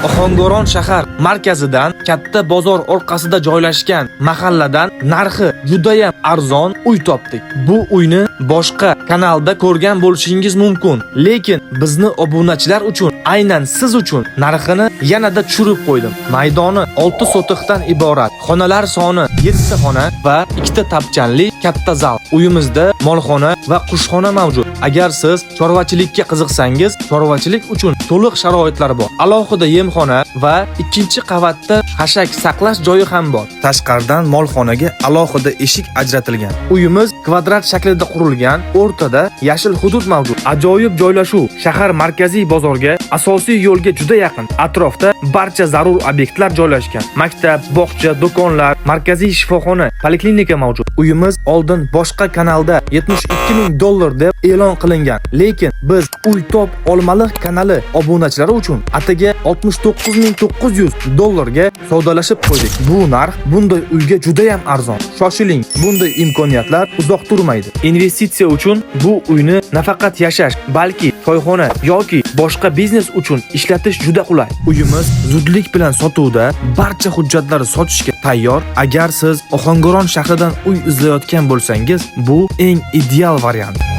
Ohangaron shahar markazidan katta bozor orqasida joylashgan mahalladan narxi juda ham arzon uy topdik. Bu uyni boshqa kanalda ko'rgan bo'lishingiz mumkin, lekin bizni obunachilar uchun, aynan siz uchun narxini yanada tushirib qo'ydim. Maydoni 6 sotiqdan iborat. Xonalar soni 7 xona va 2 tapchanli katta zal. Uyimizda molxona va qushxona mavjud. Agar siz chorvachilikka qiziqsangiz, chorvachilik uchun to'liq sharoitlar bor. Alohida yemxona va 2-qavatda xashak saqlash joyi ham bor. Tashqaridan molxonaga alohida eshik ajratilgan. Uyimiz kvadrat shaklida qurilgan, o'rtada yashil hudud mavjud. Ajoyib joylashuv, shahar markaziy bozorga, asosiy yo'lga juda yaqin. Atrofda barcha zarur obyektlar joylashgan. Maktab, bog'cha, do'konlar, markaziy shifoxona, poliklinika mavjud. Uyimiz oldin boshqa kanalda $72,000 deb e'lon qilingan, lekin biz Uy Top Olmaliq kanali obunachilari uchun ataga $69,900 ga savdolashib qo'ydik. Bu narx bunday uyga juda ham arzon. Shoshiling, bunday imkoniyatlar uzoq turmaydi. Investitsiya uchun bu uyni nafaqat yashash, balki to'yxona yoki boshqa biznes uchun ishlatish juda qulay. Uyimiz zudlik bilan sotuvda, barcha hujjatlar sotishga tayyor. Agar siz Ohangaron shahridan uy izlayotgan bo'lsangiz, bu eng ideal variant.